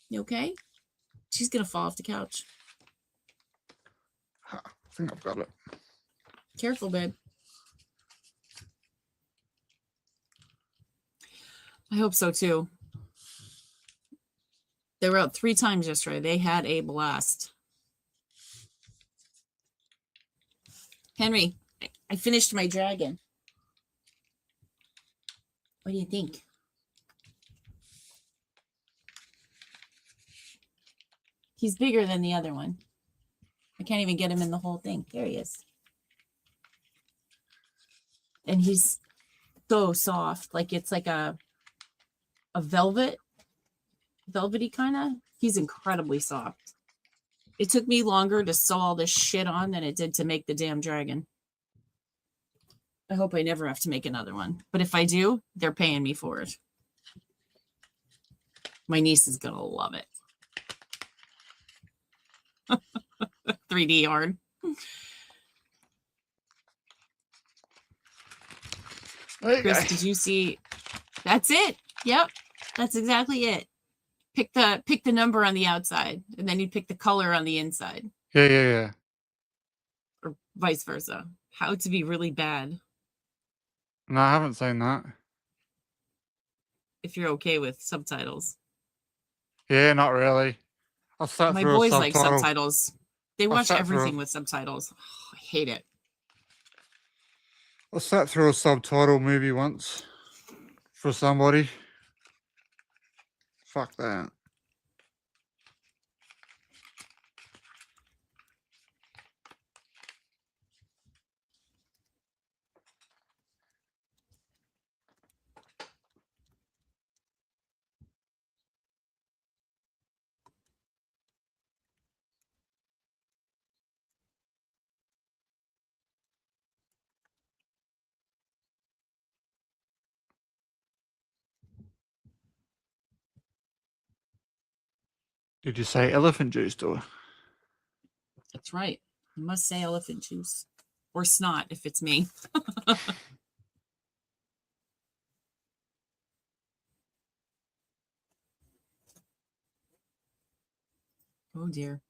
You okay? She's going to fall off the couch. I think I've got it. Careful, babe. I hope so, too. They were out 3 times yesterday. They had a blast. Henry, I finished my dragon. What do you think? He's bigger than the other one. I can't even get him in the whole thing. There he is. And he's so soft. Like it's like a velvety kind of. He's incredibly soft. It took me longer to sew all this shit on than it did to make the damn dragon. I hope I never have to make another one. But if I do, they're paying me for it. My niece is going to love it. 3D hard. Chris, did you see? That's it. Yep. That's exactly it. Pick the number on the outside, and then you pick the color on the inside. Yeah. Or vice versa. How to be really bad. No, I haven't seen that. If you're okay with subtitles. Yeah, not really. I'll sat My through boys a like subtitle. subtitles. They watch everything with subtitles. Oh, I hate it. I sat through a subtitle movie once for somebody. Fuck that. Did you say elephant juice, or? That's right. You must say elephant juice. Or snot if it's me. Oh dear.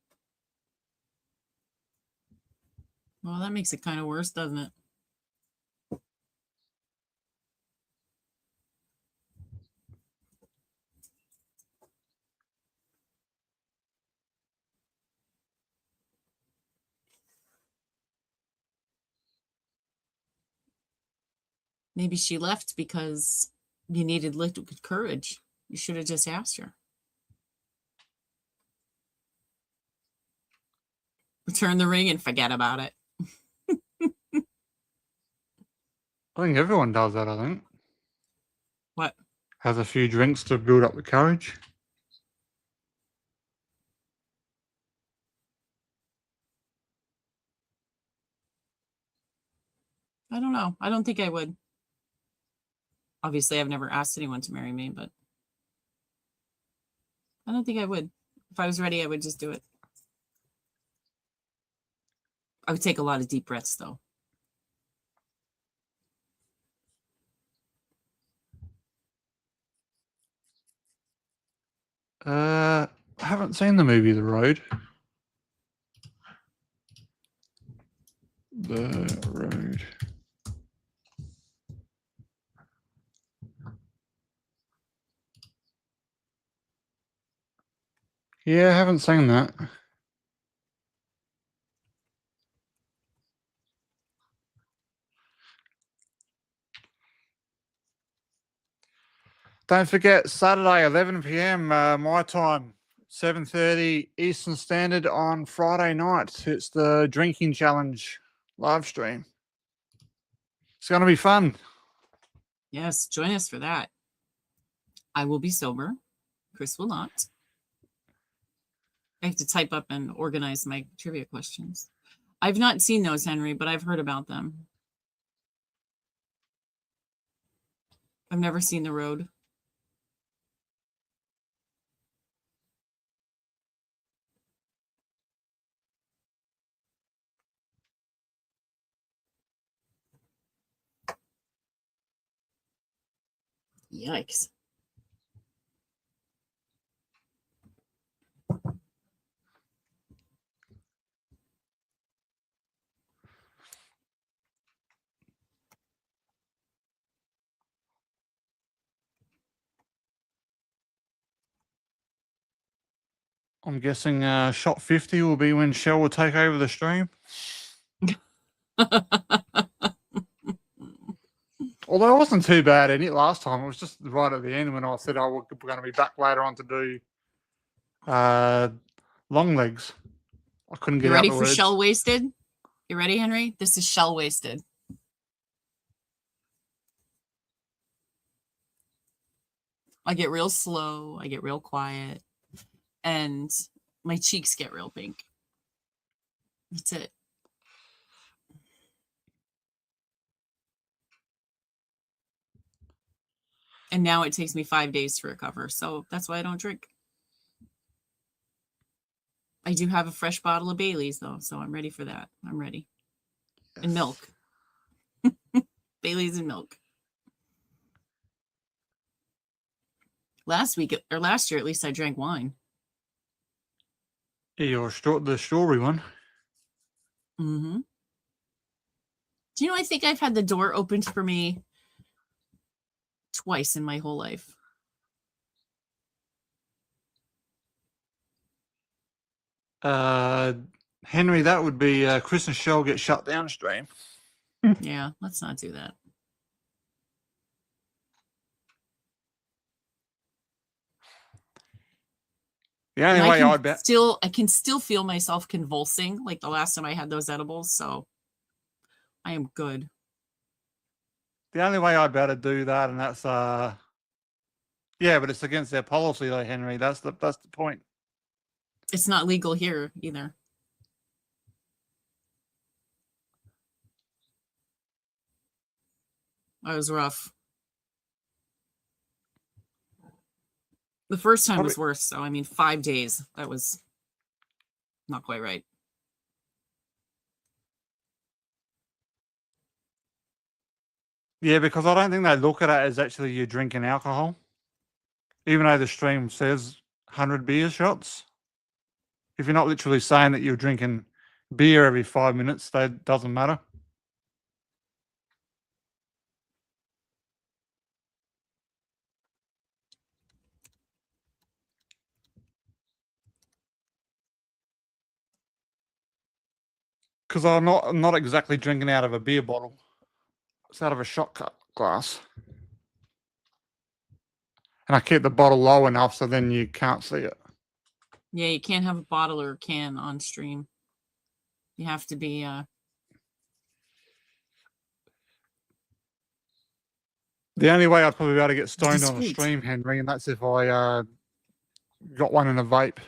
Well, that makes it kind of worse, doesn't it? Maybe she left because You needed liquid courage. You should have just asked her. Return the ring and forget about it. I think everyone does that, I think. What? Has a few drinks to build up the courage. I don't know. I don't think I would. Obviously, I've never asked anyone to marry me, but I don't think I would. If I was ready, I would just do it. I would take a lot of deep breaths, though. I haven't seen the movie The Road. The Road. Yeah, I haven't seen that. Don't forget, Saturday, 11 p.m. My time, 7:30 Eastern Standard on Friday night. It's the Drinking Challenge live stream. It's going to be fun. Yes, join us for that. I will be sober. Chris will not. I have to type up and organize my trivia questions. I've not seen those, Henry, but I've heard about them. I've never seen The Road. Yikes. I'm guessing shot 50 will be when Shell will take over the stream. Although it wasn't too bad in it last time. It was just right at the end when I said, oh, we're going to be back later on to do long legs. I couldn't get You ready out the for words. Shell Wasted? You ready, Henry? This is Shell Wasted. I get real slow. I get real quiet. And my cheeks get real pink. That's it. And now it takes me 5 days to recover. So that's why I don't drink. I do have a fresh bottle of Bailey's, though. So I'm ready for that. I'm ready. Yes. And milk. Bailey's and milk. Last week, or last year, at least I drank wine. Yeah, the strawberry one. Mm-hmm. Do you know, I think I've had the door opened for me twice in my whole life. Henry, that would be Chris and Shell get shut down stream. Yeah, let's not do that. The only way I bet I can still feel myself convulsing like the last time I had those edibles, so I am good. The only way I'd better do that, and that's yeah, but it's against their policy though, Henry. That's the point. It's not legal here either. That was rough. The first time was worse. So, I mean, 5 days. That was not quite right. Yeah, because I don't think they look at it as actually you drinking alcohol. Even though the stream says 100 beer shots. If you're not literally saying that you're drinking beer every 5 minutes, that doesn't matter. Because I'm not exactly drinking out of a beer bottle. It's out of a shot glass. And I keep the bottle low enough so then you can't see it. Yeah, you can't have a bottle or a can on stream. You have to be The only way I'd probably be able to get stoned on a discreet. stream, Henry, and that's if I got one in a vape.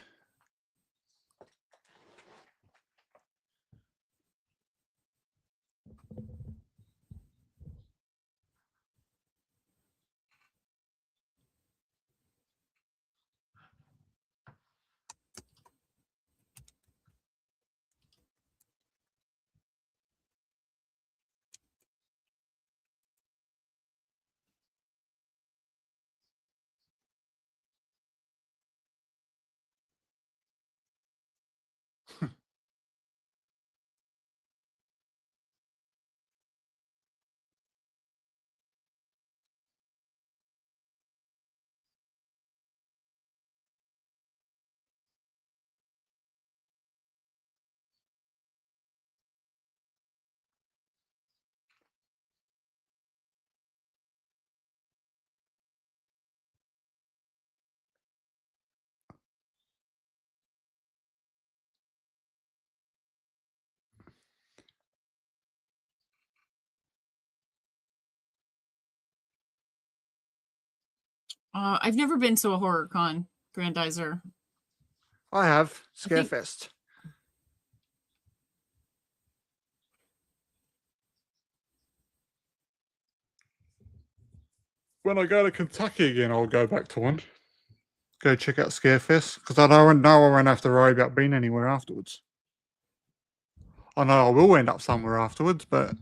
I've never been to a horror con, Grandizer. I have. I think- Scarefest. When I go to Kentucky again, I'll go back to one. Go check out Scarefest because I don't know I won't have to worry about being anywhere afterwards. I know I will end up somewhere afterwards, but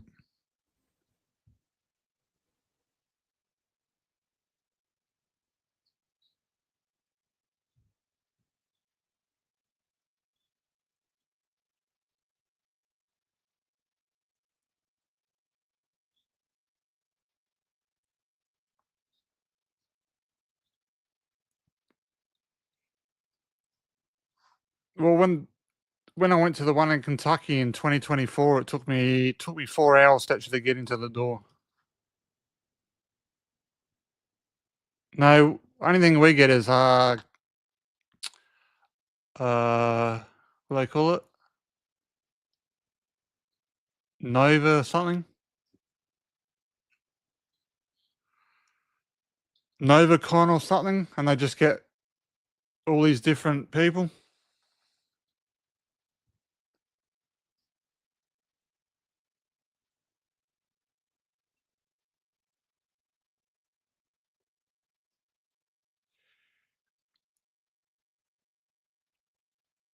well, when I went to the one in Kentucky in 2024, it took me 4 hours to actually get into the door. No, only thing we get is what do they call it? Nova something? NovaCon or something, and they just get all these different people.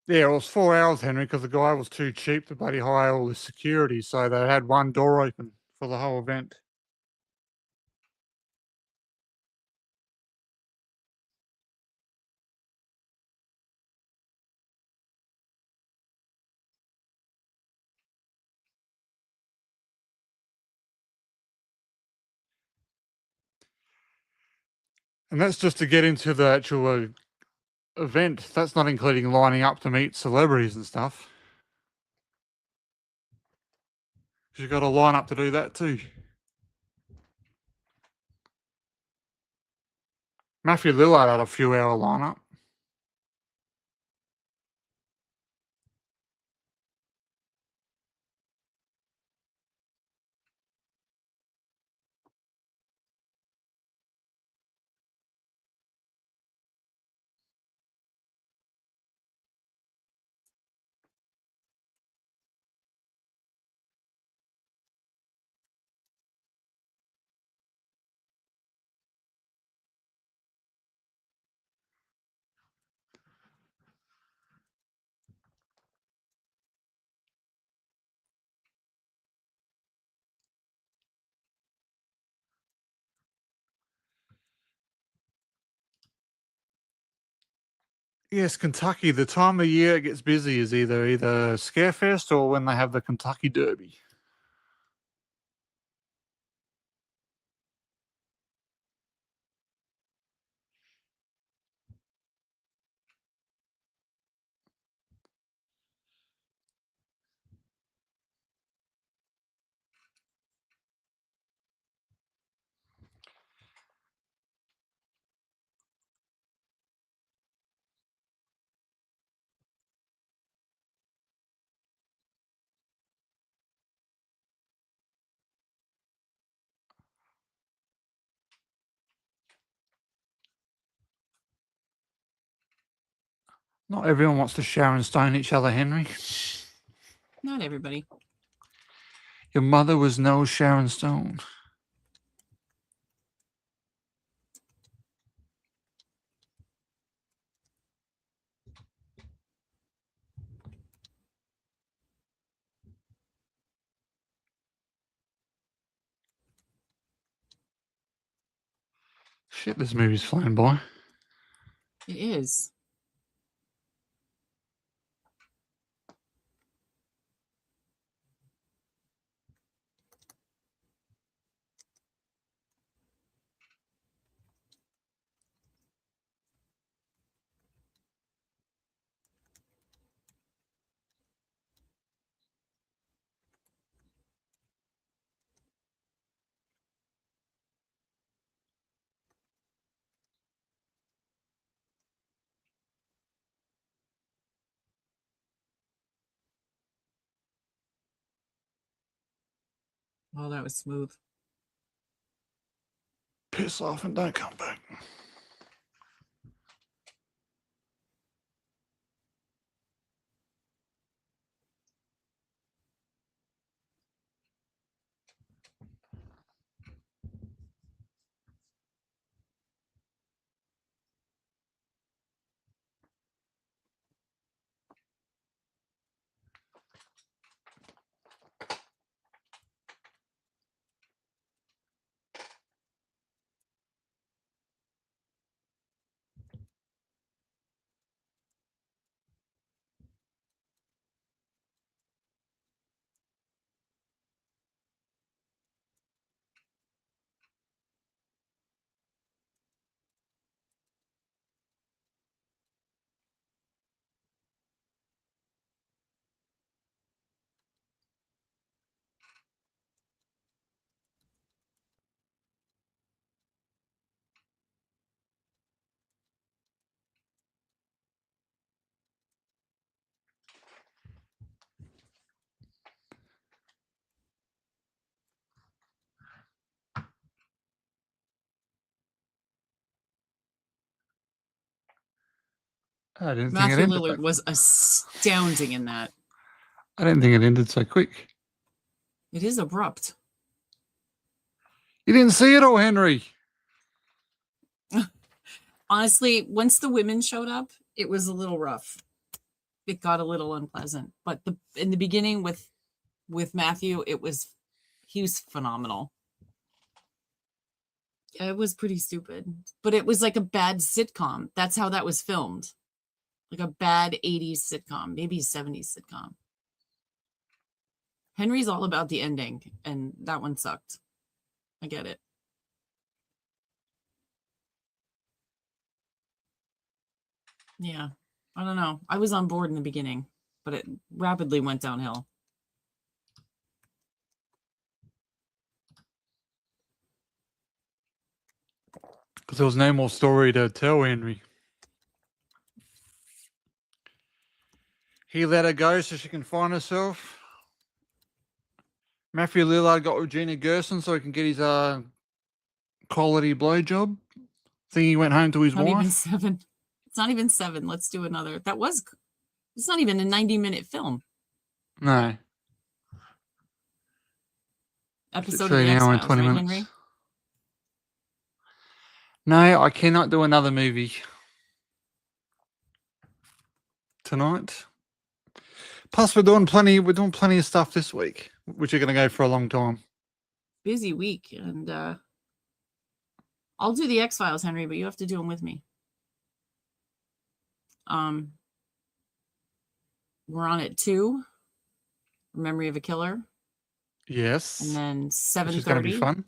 Yeah, it was 4 hours, Henry, because the guy was too cheap to bloody hire all the security, so they had one door open for the whole event. And that's just to get into the actual event. That's not including lining up to meet celebrities and stuff. You've got to line up to do that too. Matthew Lillard had a few hour lineup. Yes, Kentucky. The time of year it gets busy is either Scarefest or when they have the Kentucky Derby. Not everyone wants to Sharon Stone each other, Henry. Not everybody. Your mother was no Sharon Stone. Shit, this movie's flying by. It is. Oh, that was smooth. Piss off and don't come back. I didn't think it Matthew ended. Lillard was astounding in that. I didn't think it ended so quick. It is abrupt. You didn't see it all, Henry. Honestly, once the women showed up, it was a little rough. It got a little unpleasant. But in the beginning with Matthew, he was phenomenal. Yeah, it was pretty stupid. But it was like a bad sitcom. That's how that was filmed. Like a bad 80s sitcom, maybe 70s sitcom. Henry's all about the ending, and that one sucked. I get it. Yeah, I don't know. I was on board in the beginning, but it rapidly went downhill. Because there was no more story to tell, Henry. He let her go so she can find herself. Matthew Lillard got Regina Gerson so he can get his quality blowjob. Think he went home to his Not wife. even 7. It's not even 7. Let's do another. It's not even a 90-minute film. No. Episode of Literally the an hour and X-Files, 20 right, minutes. Henry? No, I cannot do another movie tonight. Plus, we're doing plenty of stuff this week, which are going to go for a long time. Busy week, and I'll do the X-Files, Henry, but you have to do them with me. We're on at 2. Memory of a Killer. Yes. And then 7:30. Which is going to be fun.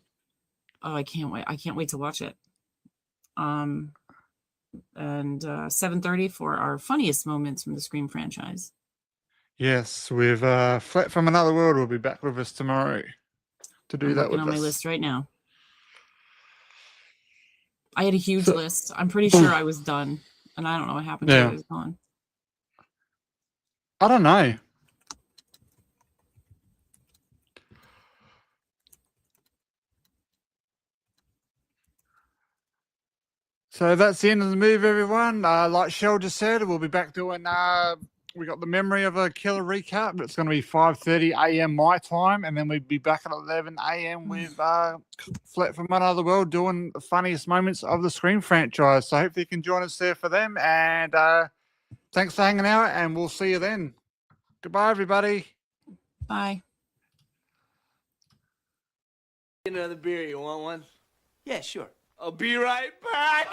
Oh, I can't wait. I can't wait to watch it. And 7:30 for our funniest moments from the Scream franchise. Yes, with Flat from Another World will be back with us tomorrow to do I'm that looking with on us. my list right now. I had a huge list. I'm pretty sure I was done, and I don't know what happened to it. It was gone. I don't know. So that's the end of the movie, everyone. Like Shell just said, we'll be back doing. We got the Memory of a Killer recap. It's going to be 5:30 a.m. my time, and then we'll be back at 11 a.m. with Flet from Another World doing the funniest moments of the Scream franchise. So hopefully you can join us there for them. And thanks for hanging out, and we'll see you then. Goodbye, everybody. Bye. Get another beer. You want one? Yeah, sure. I'll be right back.